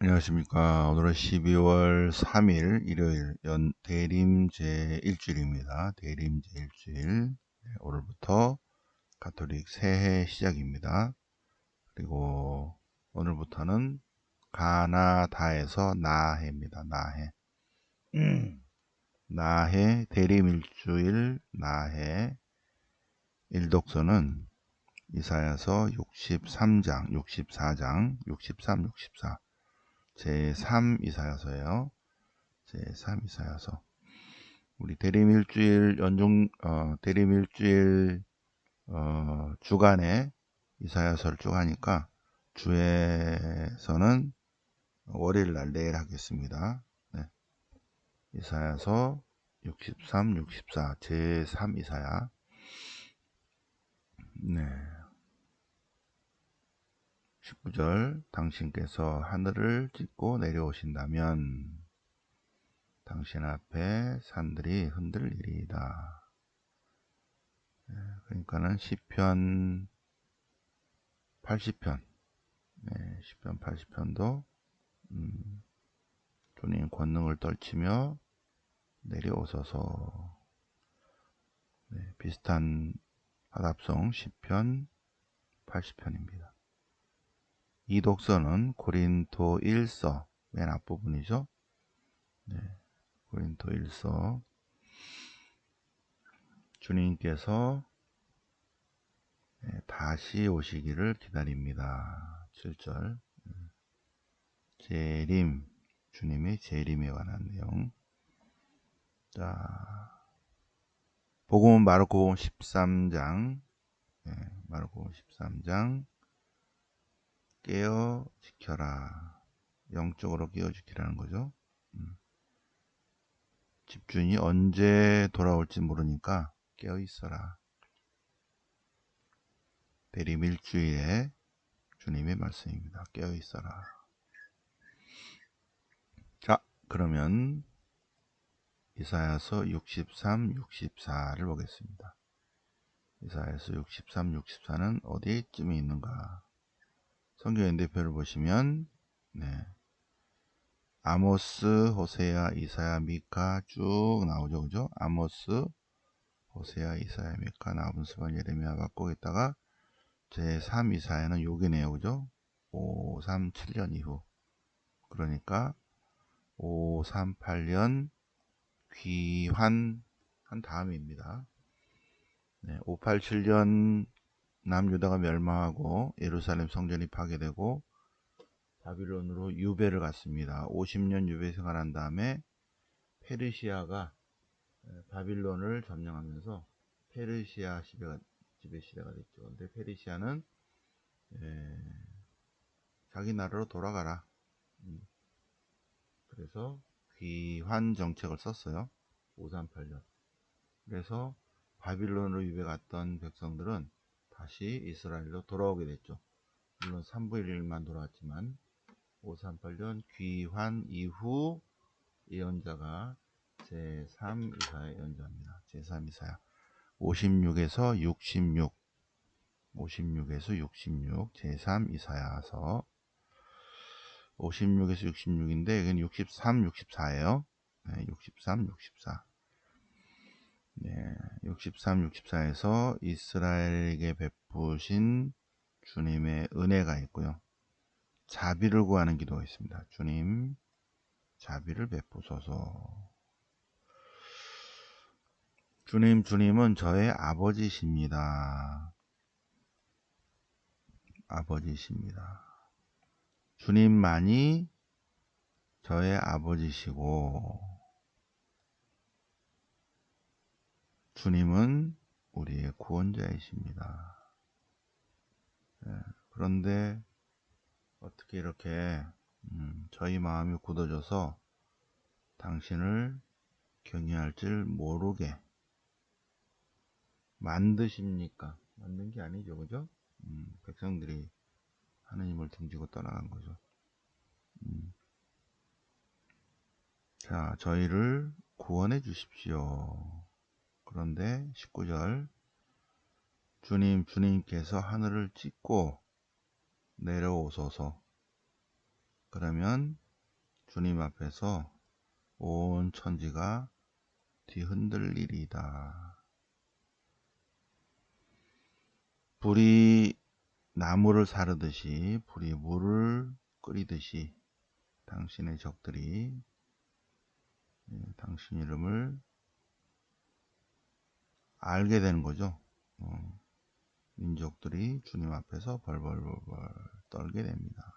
안녕하십니까. 오늘은 12월 3일 일요일 대림 제1주일입니다. 대림 제1주일. 오늘부터 가톨릭 새해 시작입니다. 그리고 오늘부터는 가나다에서 나해입니다. 나해. 나해 대림 일주일 나해 일독서는 이사야서 63장, 64장, 63, 64 제3 이사야서예요. 제3 이사야서. 우리 대림 일주일 대림 일주일 주간에 이사야서를 쭉 하니까 주에서는 월요일 날 내일 하겠습니다. 네. 이사야서 63, 64 제3 이사야. 네. 19절 당신께서 하늘을 찢고 내려오신다면 당신 앞에 산들이 흔들리리이다. 그러니까는 시편 80편, 시편 80편도 주님 권능을 떨치며 내려오소서. 비슷한 화답송 시편 80편입니다. 이 독서는 고린도 1서 맨 앞부분이죠. 고린도 1서 주님께서 다시 오시기를 기다립니다. 7절 재림, 주님의 재림에 관한 내용. 자, 복음은 마르코복음 13장, 마르코복음 13장 깨어 지켜라. 영적으로 깨어 지키라는 거죠. 집주인이 언제 돌아올지 모르니까 깨어 있어라. 대림 일주일에 주님의 말씀입니다. 깨어 있어라. 자, 그러면 이사야서 63, 64를 보겠습니다. 이사야서 63, 64는 어디쯤에 있는가? 성경 연대표를 보시면 아모스, 호세야, 이사야, 미카 쭉 나오죠. 그죠? 아모스, 호세야, 이사야, 미카, 나분스반, 예레미야, 바꾸겠다가 제3 이사야는 요기네요. 그죠? 537년 이후. 그러니까 538년 귀환한 다음입니다. 587년 남유다가 멸망하고 예루살렘 성전이 파괴되고 바빌론으로 유배를 갔습니다. 50년 유배 생활한 다음에 페르시아가 바빌론을 점령하면서 페르시아 지배 시대가 됐죠. 근데 페르시아는 자기 나라로 돌아가라. 그래서 귀환 정책을 썼어요. 538년. 그래서 바빌론으로 유배 갔던 백성들은 다시 이스라엘로 돌아오게 됐죠. 물론 3분의 1만 돌아왔지만 538년 귀환 이후 예언자가 제3 이사야 예언자입니다. 제3 이사야 56에서 66 56에서 66 제3 이사야서 56에서 66인데 여기는 63, 64예요. 63, 64 63, 64에서 이스라엘에게 베푸신 주님의 은혜가 있고요. 자비를 구하는 기도가 있습니다. 주님, 자비를 베푸소서. 주님은 저의 아버지십니다. 아버지십니다. 주님만이 저의 아버지시고 주님은 우리의 구원자이십니다. 그런데 어떻게 이렇게 저희 마음이 굳어져서 당신을 경외할 줄 모르게 만드십니까? 만든 게 아니죠. 그죠? 백성들이 하느님을 등지고 떠나간 거죠. 자, 저희를 구원해 주십시오. 그런데 19절 주님께서 하늘을 찢고 내려오소서. 그러면 주님 앞에서 온 천지가 뒤흔들리리이다. 불이 나무를 사르듯이, 불이 물을 끓이듯이 당신의 적들이 당신 이름을 알게 되는 거죠. 민족들이 주님 앞에서 벌벌벌벌 떨게 됩니다.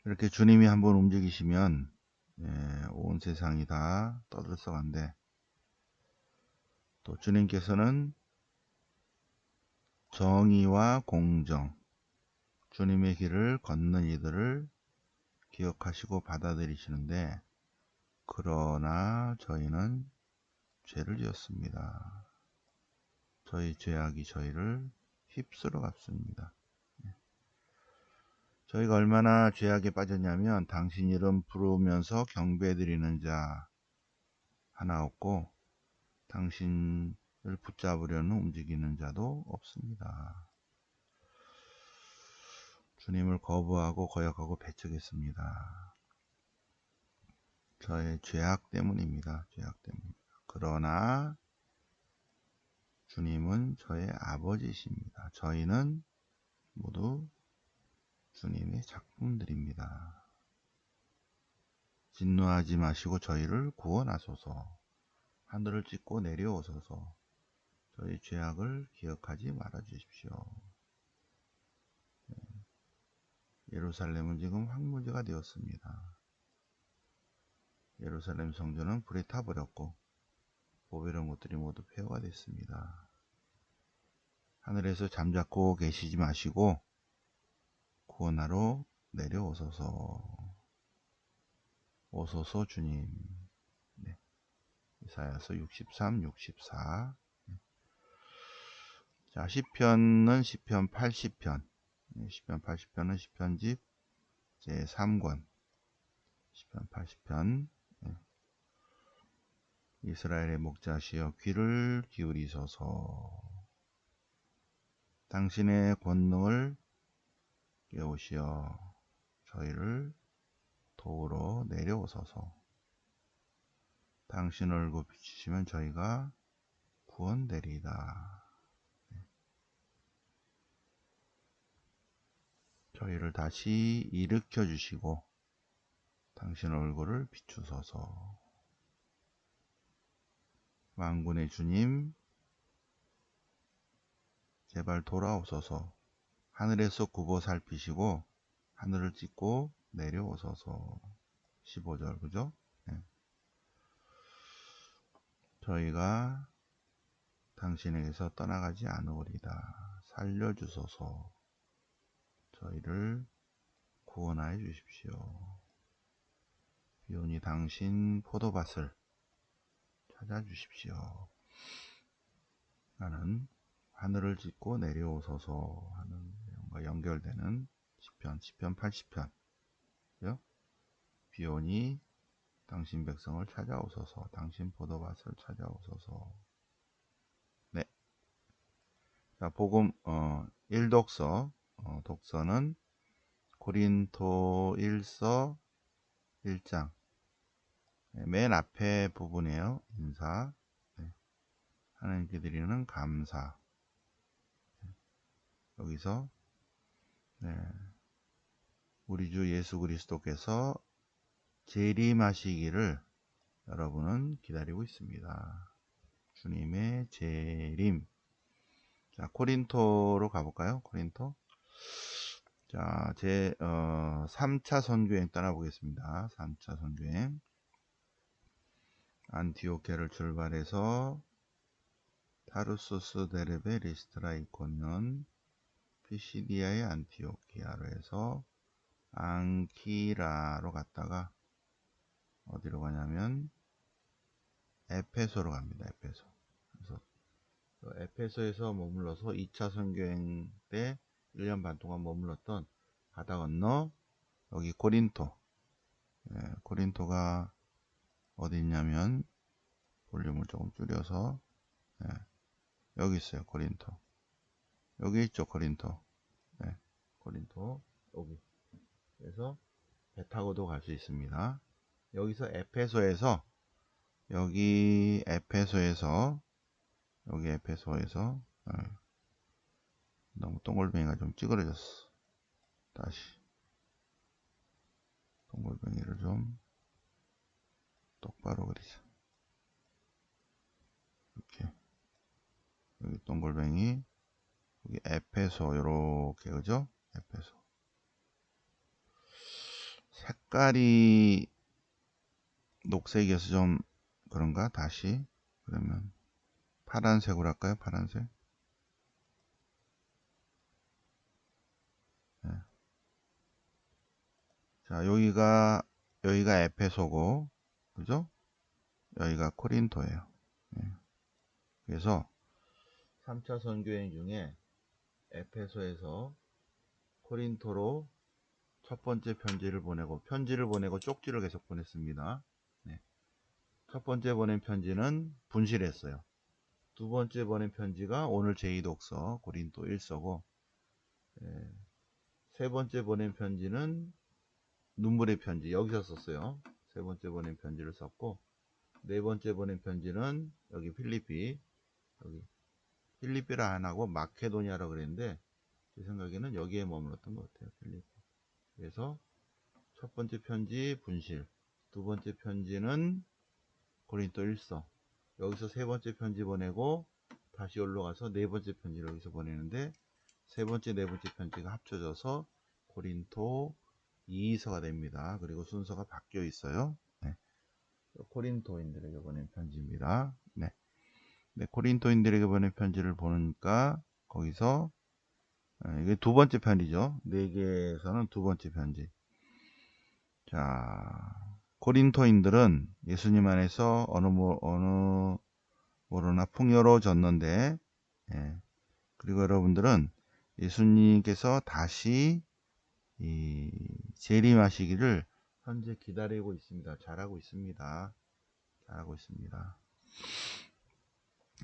이렇게 주님이 한번 움직이시면 온 세상이 다 떠들썩한데, 또 주님께서는 정의와 공정, 주님의 길을 걷는 이들을 기억하시고 받아들이시는데, 그러나 저희는 죄를 지었습니다. 저희 죄악이 저희를 휩쓸어 갔습니다. 저희가 얼마나 죄악에 빠졌냐면, 당신 이름 부르면서 경배드리는 자 하나 없고 당신을 붙잡으려는 움직이는 자도 없습니다. 주님을 거부하고 거역하고 배척했습니다. 저의 죄악 때문입니다. 죄악 때문입니다. 그러나 주님은 저의 아버지이십니다. 저희는 모두 주님의 작품들입니다. 진노하지 마시고 저희를 구원하소서. 하늘을 찢고 내려오소서. 저희 죄악을 기억하지 말아 주십시오. 예루살렘은 지금 황무지가 되었습니다. 예루살렘 성전은 불에 타버렸고 보배로운 것들이 모두 폐허가 됐습니다. 하늘에서 잠자코 계시지 마시고 구원하러 내려오소서. 오소서 주님. 네. 이사야서 63, 64. 자, 시편은 시편 80편. 시편 80편은 시편집 제3권. 시편 80편. 이스라엘의 목자시여 귀를 기울이소서. 당신의 권능을 깨우시어 저희를 도우러 내려오소서. 당신 얼굴 비추시면 저희가 구원되리이다. 저희를 다시 일으켜 주시고 당신 얼굴을 비추소서. 만군의 주님, 제발 돌아오소서. 하늘에서 굽어 살피시고 하늘을 찢고 내려오소서. 15절 그죠? 네. 저희가 당신에게서 떠나가지 않으리다. 살려주소서. 저희를 구원하여 주십시오. 비오니 당신 포도밭을 찾아주십시오. 나는 하늘을 찢고 내려오소서 하는 내용과 연결되는 시편 80편. 비오니 당신 백성을 찾아오소서. 당신 포도밭을 찾아오소서. 네. 자, 복음 1독서 독서는 고린도 1서 1장 맨 앞에 부분이에요. 인사. 네. 하나님께 드리는 감사. 여기서 우리 주 예수 그리스도께서 재림하시기를 여러분은 기다리고 있습니다. 주님의 재림. 자, 코린토로 가볼까요? 코린토. 자, 3차 선교행 떠나보겠습니다. 3차 선교행. 안티오케를 출발해서 타르수스, 데르베, 리스트라, 이코니온, 피시디아의 안티오키아로 해서 앙키라로 갔다가 어디로 가냐면 에페소로 갑니다. 에페소. 그래서 에페소에서 머물러서 2차 선교행 때 1년 반 동안 머물렀던 바다 건너 여기 고린토. 고린토가 어디 있냐면 볼륨을 조금 줄여서 여기 있어요. 고린토. 여기 있죠. 고린토. 고린토 여기. 그래서 배 타고도 갈 수 있습니다. 여기서 에페소에서 여기 에페소에서 너무 동글뱅이가 좀 찌그러졌어. 다시 동글뱅이를 좀 똑바로 그리자. 이렇게 여기 동글뱅이, 여기 에페소, 요렇게, 그죠? 에페소. 색깔이 녹색이어서 좀 그런가? 다시 그러면 파란색으로 할까요? 파란색. 네. 자, 여기가 에페소고, 그죠? 여기가 코린토예요. 네. 그래서 3차 선교행 중에 에페소에서 코린토로 첫 번째 편지를 보내고 쪽지를 계속 보냈습니다. 네. 첫 번째 보낸 편지는 분실했어요. 두 번째 보낸 편지가 오늘 제2독서 고린도 1서고, 세 번째 보낸 편지는 눈물의 편지, 여기서 썼어요. 세 번째 보낸 편지를 썼고, 네 번째 보낸 편지는 여기 필리피라 안 하고 마케도니아라고 그랬는데, 제 생각에는 여기에 머물렀던 것 같아요. 필리피. 그래서 첫 번째 편지 분실, 두 번째 편지는 고린도 1서, 여기서 세 번째 편지 보내고 다시 올라가서 네 번째 편지를 여기서 보내는데, 세 번째, 네 번째 편지가 합쳐져서 고린도 2서가 됩니다. 그리고 순서가 바뀌어 있어요. 네. 코린토인들에게 보낸 편지입니다. 네. 네, 코린토인들에게 보낸 편지를 보니까 거기서 이게 두 번째 편이죠. 네 개에서는 두 번째 편지. 자, 코린토인들은 예수님 안에서 어느 모로나 풍요로워졌는데, 예, 그리고 여러분들은 예수님께서 다시 재림하시기를 현재 기다리고 있습니다. 잘하고 있습니다.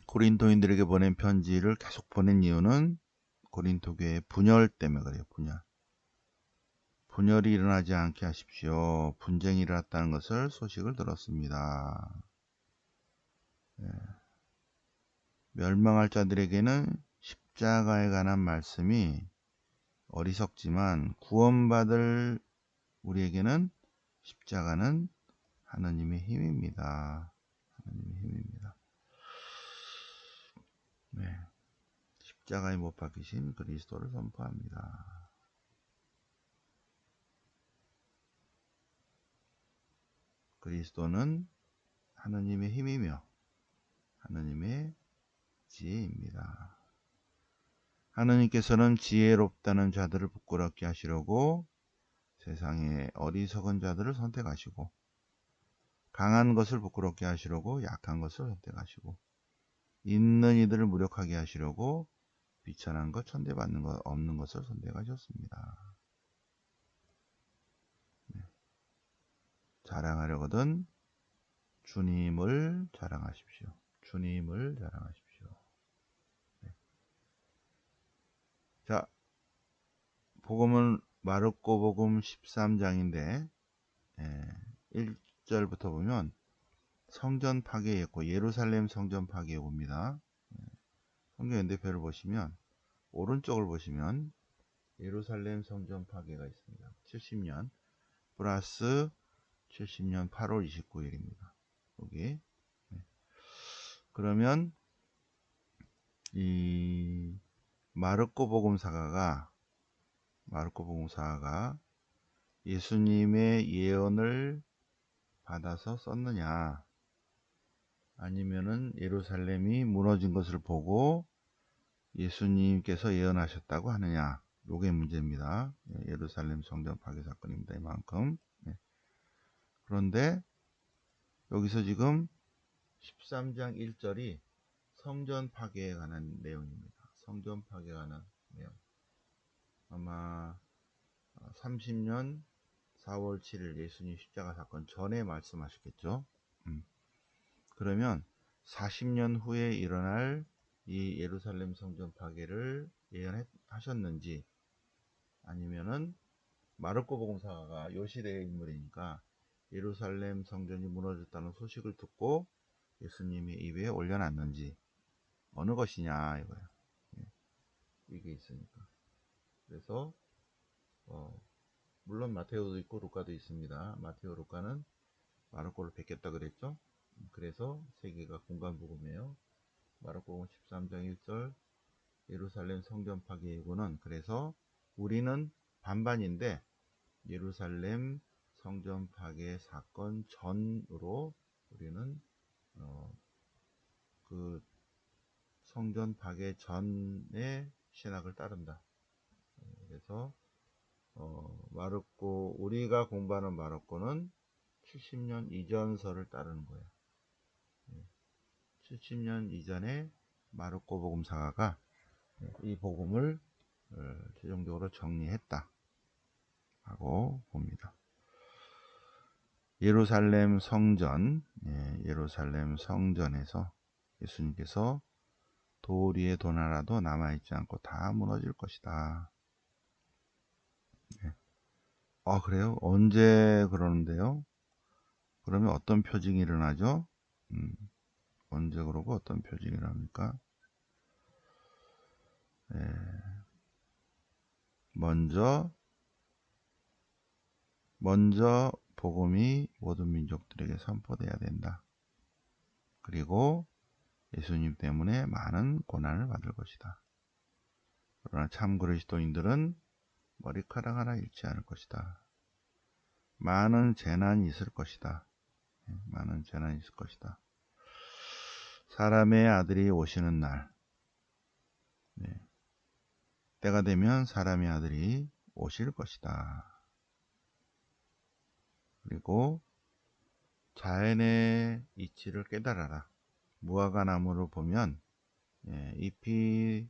고린토인들에게 보낸 편지를 계속 보낸 이유는 고린토 교회의 분열 때문에 그래요. 분열이 일어나지 않게 하십시오. 분쟁이 일어났다는 것을 소식을 들었습니다. 예. 멸망할 자들에게는 십자가에 관한 말씀이 어리석지만 구원받을 우리에게는 십자가는 하나님의 힘입니다. 네. 십자가에 못 박히신 그리스도를 선포합니다. 그리스도는 하나님의 힘이며 하나님의 지혜입니다. 하나님께서는 지혜롭다는 자들을 부끄럽게 하시려고 세상의 어리석은 자들을 선택하시고, 강한 것을 부끄럽게 하시려고 약한 것을 선택하시고, 있는 이들을 무력하게 하시려고 비천한 것, 천대받는 것 없는 것을 선택하셨습니다. 네. 자랑하려거든 주님을 자랑하십시오. 주님을 자랑하십시오. 네. 자, 복음은 마르코 복음 13장인데 1절부터 보면 성전 파괴였고 예루살렘 성전 파괴에 옵니다. 성경 연대표를 보시면 오른쪽을 보시면 예루살렘 성전 파괴가 있습니다. 70년 플러스 70년 8월 29일입니다. 여기. 그러면 이 마르코 복음사가가 예수님의 예언을 받아서 썼느냐, 아니면은 예루살렘이 무너진 것을 보고 예수님께서 예언하셨다고 하느냐, 요게 문제입니다. 예루살렘 성전 파괴 사건입니다. 이만큼. 그런데 여기서 지금 13장 1절이 성전 파괴에 관한 내용입니다. 성전 파괴에 관한 내용. 아마 30년 4월 7일 예수님 십자가 사건 전에 말씀하셨겠죠. 그러면 40년 후에 일어날 이 예루살렘 성전 파괴를 예언하셨는지, 아니면은 마르코 복음사가 요 시대의 인물이니까 예루살렘 성전이 무너졌다는 소식을 듣고 예수님의 입에 올려놨는지 어느 것이냐 이거예요. 이게 있으니까. 그래서 물론 마테오도 있고 루카도 있습니다. 마테오, 루카는 마르코를 뵙겠다 그랬죠. 그래서 세 개가 공간복음이에요. 마르코복음 13장 1절 예루살렘 성전 파괴 예고는 그래서 우리는 반반인데 예루살렘 성전 파괴 사건 전으로 우리는 그 성전 파괴 전의 신학을 따른다. 그래서 마르코 우리가 공부하는 마르코는 70년 이전서를 따르는 거예요. 70년 이전에 마르코 복음사가가 이 복음을 최종적으로 정리했다 하고 봅니다. 예루살렘 성전, 예루살렘 성전에서 예수님께서 돌 위에 돌 하나도 남아있지 않고 다 무너질 것이다. 그래요? 언제 그러는데요? 그러면 어떤 표징이 일어나죠? 언제 그러고 어떤 표징이 일어납니까? 먼저 복음이 모든 민족들에게 선포돼야 된다. 그리고 예수님 때문에 많은 고난을 받을 것이다. 그러나 참 그리스도인들은 머리카락 하나 잃지 않을 것이다. 많은 재난이 있을 것이다. 많은 재난이 있을 것이다. 사람의 아들이 오시는 날, 때가 되면 사람의 아들이 오실 것이다. 그리고 자연의 이치를 깨달아라. 무화과나무를 보면 잎이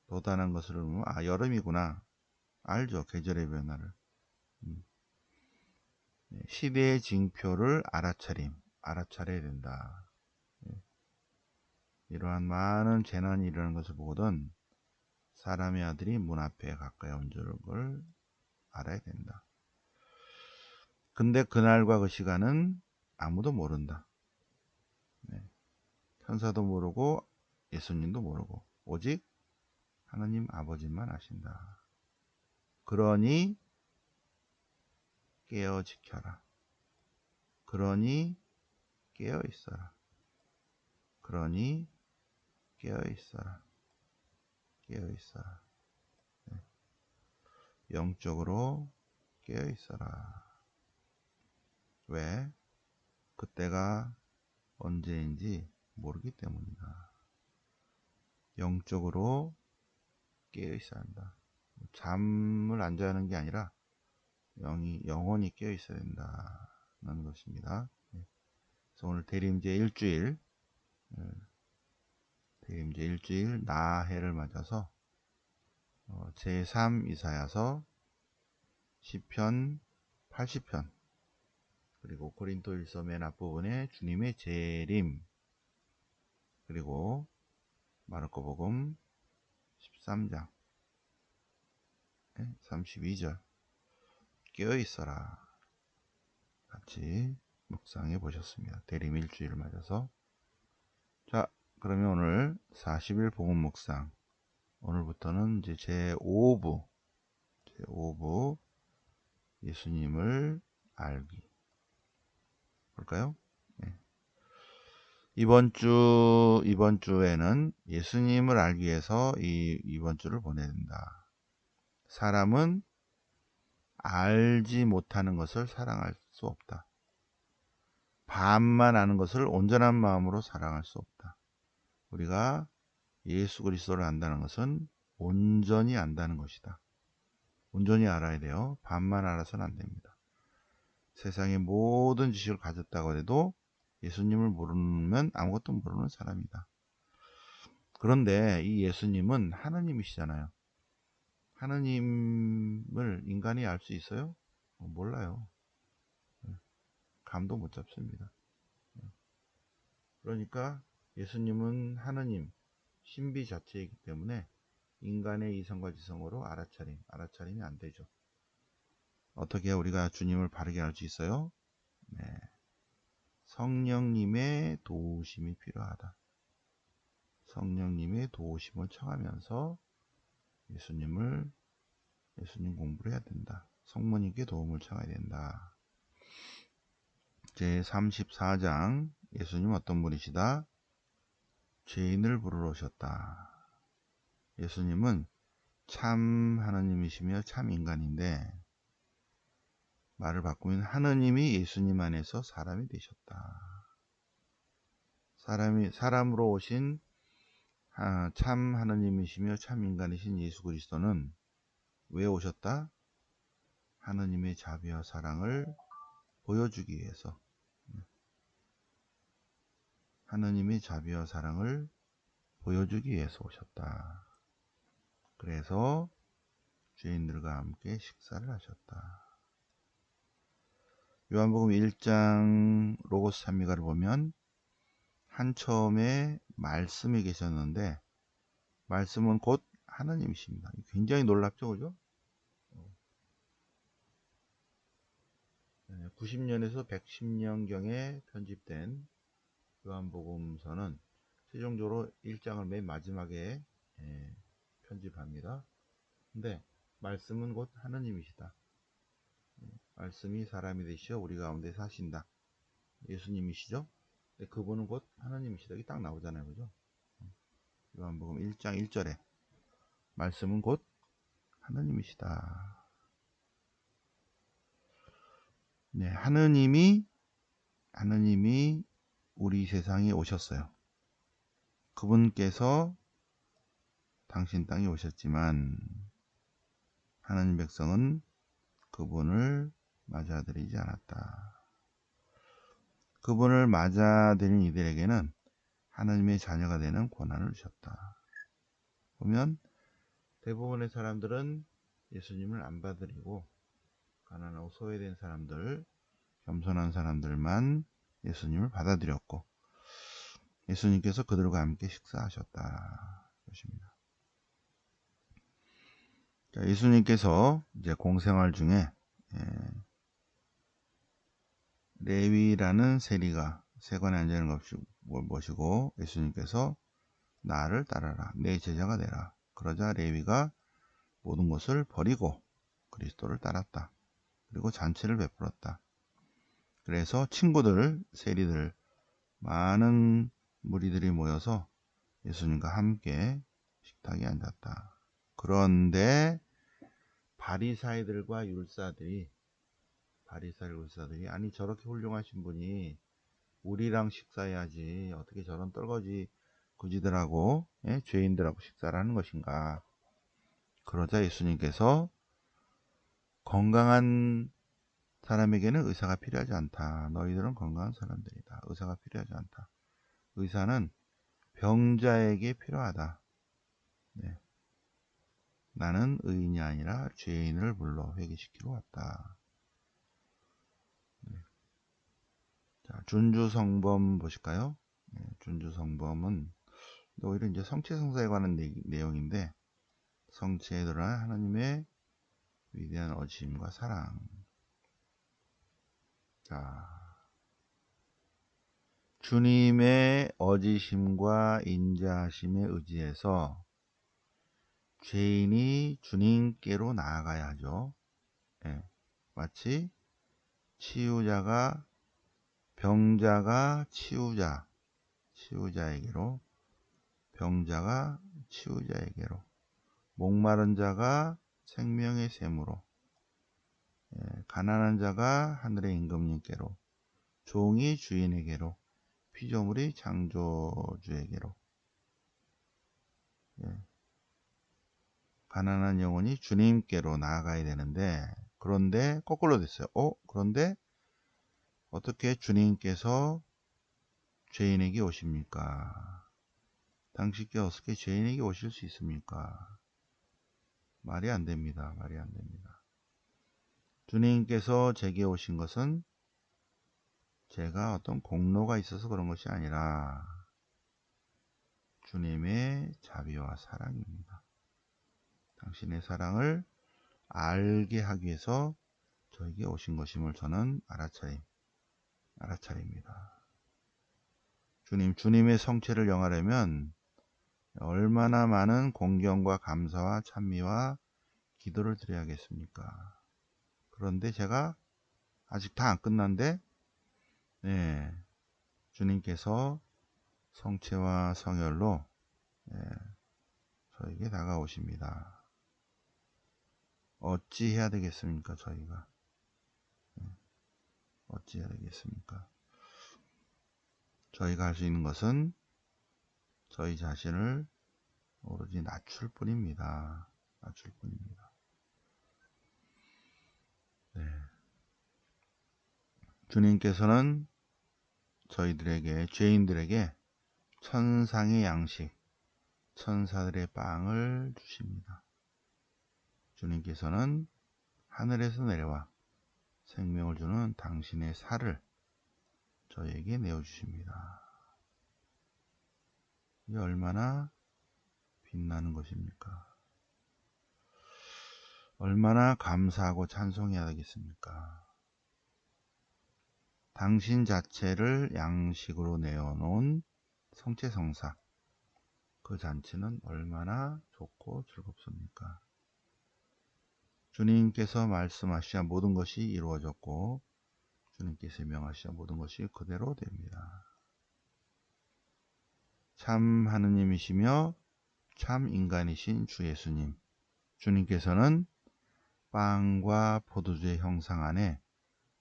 돋아난 것을 보면 여름이구나. 알죠. 계절의 변화를. 시대의 징표를 알아차려야 된다. 이러한 많은 재난이 일어나는 것을 보거든 사람의 아들이 문 앞에 가까이 온 줄을 알아야 된다. 근데 그날과 그 시간은 아무도 모른다. 천사도 모르고 예수님도 모르고 오직 하나님 아버지만 아신다. 그러니 깨어 지켜라. 그러니 깨어 있어라. 그러니 깨어 있어라. 깨어 있어라. 영적으로 깨어 있어라. 왜? 그때가 언제인지 모르기 때문이다. 영적으로 깨어 있어야 한다. 잠을 안 자는 게 아니라 영혼이 깨어 있어야 된다는 것입니다. 그래서 오늘 대림제 일주일 나해를 맞아서 제3 이사야서 10편 80편 그리고 고린도일서 맨 앞부분에 주님의 재림 그리고 마르코복음 13장 32절 깨어있어라 같이 묵상해 보셨습니다. 대림 일주일을 맞아서 자 그러면 오늘 40일 복음 묵상 오늘부터는 이제 제5부 예수님을 알기 볼까요? 이번 주에는 예수님을 알기 위해서 이번 주를 보내야 된다. 사람은 알지 못하는 것을 사랑할 수 없다. 반만 아는 것을 온전한 마음으로 사랑할 수 없다. 우리가 예수 그리스도를 안다는 것은 온전히 안다는 것이다. 온전히 알아야 돼요. 반만 알아서는 안 됩니다. 세상의 모든 지식을 가졌다고 해도 예수님을 모르면 아무것도 모르는 사람이다. 그런데 이 예수님은 하나님이시잖아요. 하나님을 인간이 알 수 있어요? 몰라요. 감도 못 잡습니다. 그러니까 예수님은 하나님, 신비 자체이기 때문에 인간의 이성과 지성으로 알아차림이 안 되죠. 어떻게 우리가 주님을 바르게 알 수 있어요? 네. 성령님의 도우심이 필요하다. 성령님의 도우심을 청하면서 예수님 공부를 해야 된다. 성모님께 도움을 청해야 된다. 제 34장 예수님 어떤 분이시다? 죄인을 부르러 오셨다. 예수님은 참 하나님이시며 참 인간인데 말을 바꾸면 하느님이 예수님 안에서 사람이 되셨다. 사람으로 오신 참 하느님이시며 참 인간이신 예수 그리스도는 왜 오셨다? 하느님의 자비와 사랑을 보여주기 위해서. 하느님의 자비와 사랑을 보여주기 위해서 오셨다. 그래서 죄인들과 함께 식사를 하셨다. 요한복음 1장 로고스 산미가를 보면 한 처음에 말씀이 계셨는데 말씀은 곧 하나님이십니다. 굉장히 놀랍죠, 그죠? 90년에서 110년경에 편집된 요한복음서는 최종적으로 1장을 맨 마지막에 편집합니다. 근데 말씀은 곧 하느님이시다. 말씀이 사람이 되시어 우리 가운데 사신다. 예수님이시죠? 근데 그분은 곧 하느님이시다. 이게 딱 나오잖아요, 그죠? 요한복음 1장 1절에 말씀은 곧 하느님이시다. 네, 하느님이 우리 세상에 오셨어요. 그분께서 당신 땅에 오셨지만 하나님 백성은 그분을 맞아들이지 않았다. 그분을 맞아들인 이들에게는 하나님의 자녀가 되는 권한을 주셨다. 보면 대부분의 사람들은 예수님을 안 받아들이고 가난하고 소외된 사람들, 겸손한 사람들만 예수님을 받아들였고 예수님께서 그들과 함께 식사하셨다. 것입니다. 자, 예수님께서 이제 공생활 중에 레위라는 세리가 세관에 앉아있는 것을 모시고 예수님께서 나를 따라라, 내 제자가 되라. 그러자 레위가 모든 것을 버리고 그리스도를 따랐다. 그리고 잔치를 베풀었다. 그래서 친구들, 세리들, 많은 무리들이 모여서 예수님과 함께 식탁에 앉았다. 그런데 바리사이들과 율사들이 아니 저렇게 훌륭하신 분이 우리랑 식사해야지 어떻게 저런 떨거지 구지들하고 죄인들하고 식사를 하는 것인가. 그러자 예수님께서 건강한 사람에게는 의사가 필요하지 않다. 너희들은 건강한 사람들이다. 의사가 필요하지 않다. 의사는 병자에게 필요하다. 네. 나는 의인이 아니라 죄인을 불러 회개시키러 왔다. 네. 자, 준주성범 보실까요? 네, 준주성범은 오히려 이제 성취성사에 관한 내용인데 성취에 드러난 하나님의 위대한 어지심과 사랑. 자, 주님의 어지심과 인자하심에 의지해서 죄인이 주님께로 나아가야 하죠. 예, 마치 병자가 치유자에게로, 병자가 치유자에게로, 목마른 자가 생명의 샘으로, 가난한 자가 하늘의 임금님께로, 종이 주인에게로, 피조물이 창조주에게로, 가난한 영혼이 주님께로 나아가야 되는데, 그런데 거꾸로 됐어요. 그런데 어떻게 주님께서 죄인에게 오십니까? 당신께 어떻게 죄인에게 오실 수 있습니까? 말이 안 됩니다. 말이 안 됩니다. 주님께서 제게 오신 것은 제가 어떤 공로가 있어서 그런 것이 아니라 주님의 자비와 사랑입니다. 당신의 사랑을 알게 하기 위해서 저에게 오신 것임을 저는 알아차립니다. 주님의 성체를 영하려면 얼마나 많은 공경과 감사와 찬미와 기도를 드려야겠습니까? 그런데 제가 아직 다 안 끝난데, 네, 주님께서 성체와 성혈로 저에게 다가오십니다. 어찌 해야 되겠습니까? 저희가 어찌 해야 되겠습니까? 저희가 할 수 있는 것은 저희 자신을 오로지 낮출 뿐입니다. 낮출 뿐입니다. 네. 주님께서는 저희들에게, 죄인들에게 천상의 양식, 천사들의 빵을 주십니다. 주님께서는 하늘에서 내려와 생명을 주는 당신의 살을 저희에게 내어주십니다. 이게 얼마나 빛나는 것입니까? 얼마나 감사하고 찬송해야 되겠습니까? 당신 자체를 양식으로 내어놓은 성체성사, 그 잔치는 얼마나 좋고 즐겁습니까? 주님께서 말씀하시자 모든 것이 이루어졌고 주님께서 명하시자 모든 것이 그대로 됩니다. 참 하느님이시며 참 인간이신 주 예수님, 주님께서는 빵과 포도주의 형상 안에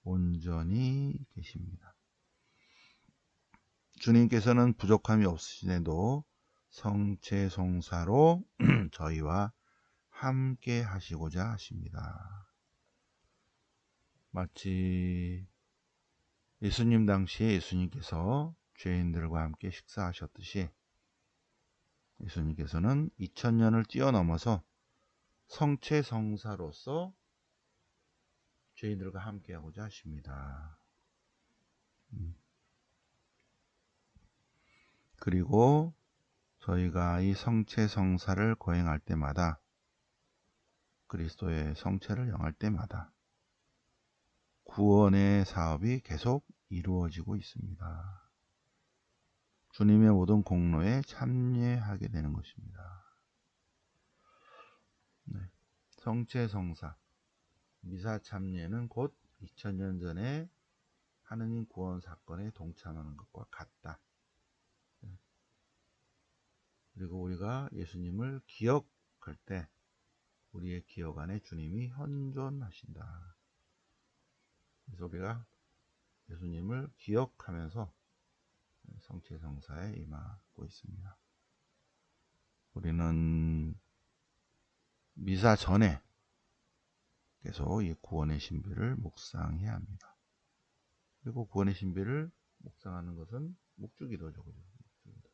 온전히 계십니다. 주님께서는 부족함이 없으시대도 성체성사로 저희와 함께 하시고자 하십니다. 마치 예수님 당시에 예수님께서 죄인들과 함께 식사하셨듯이 예수님께서는 2000년을 뛰어넘어서 성체성사로서 죄인들과 함께 하고자 하십니다. 그리고 저희가 이 성체성사를 거행할 때마다, 그리스도의 성체를 영할 때마다 구원의 사업이 계속 이루어지고 있습니다. 주님의 모든 공로에 참여하게 되는 것입니다. 네. 성체성사, 미사 참여는 곧 2000년 전에 하느님 구원 사건에 동참하는 것과 같다. 그리고 우리가 예수님을 기억할 때 우리의 기억 안에 주님이 현존하신다. 그래서 우리가 예수님을 기억하면서 성체성사에 임하고 있습니다. 우리는 미사 전에 계속 이 구원의 신비를 묵상해야 합니다. 그리고 구원의 신비를 묵상하는 것은 묵주기도죠. 묵주기도.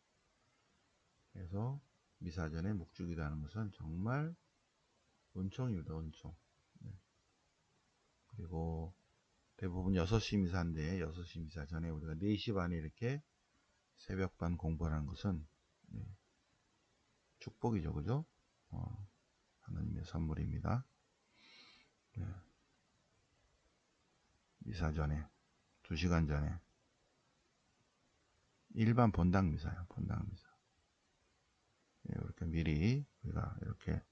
그래서 미사 전에 묵주기도 하는 것은 정말 은총입니다. 은총. 네. 그리고 대부분 6시 미사인데 6시 미사 전에 우리가 4시 반에 이렇게 새벽반 공부하는 것은 축복이죠. 그죠? 하나님의 선물입니다. 네. 미사 전에 2시간 전에 일반 본당 미사요. 본당 미사. 이렇게 미리 우리가 이렇게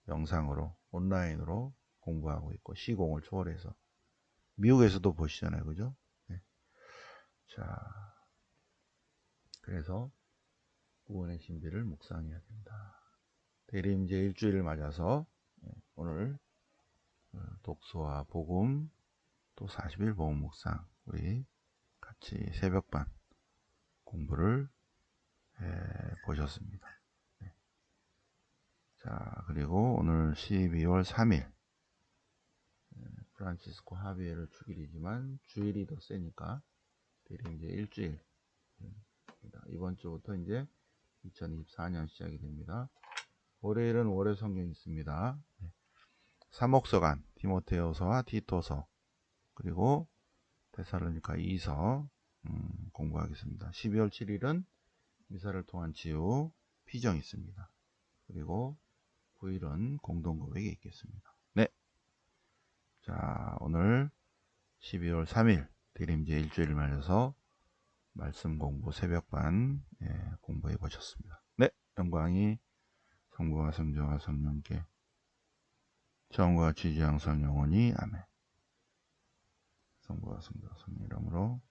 영상으로 온라인으로 공부하고 있고 시공을 초월해서 미국에서도 보시잖아요. 그죠? 네. 자, 그래서 구원의 신비를 묵상해야 된다. 대림제 일주일을 맞아서 오늘 독서와 복음 또 40일 복음 묵상 우리 같이 새벽반 공부를 보셨습니다. 네. 자, 그리고 오늘 12월 3일 프란치스코 하비에르 축일이지만 주일이 더 세니까 대림제 일주일 이번 주부터 이제 2024년 시작이 됩니다. 월요일은 월요 성경 있습니다. 사목서간 디모데후서와 디토서 그리고 데살로니가 2서 공부하겠습니다. 12월 7일은 미사를 통한 치유 피정 있습니다. 그리고 9일은 공동고백이 있겠습니다. 네, 자, 오늘 12월 3일 대림제 일주일을 맞아서 말씀 공부 새벽반 공부해 보셨습니다. 네, 영광이 성부와 성자와 성령께 처음과 같이 이제 항상 영원히 아멘. 성부와 성자와 성령 이름으로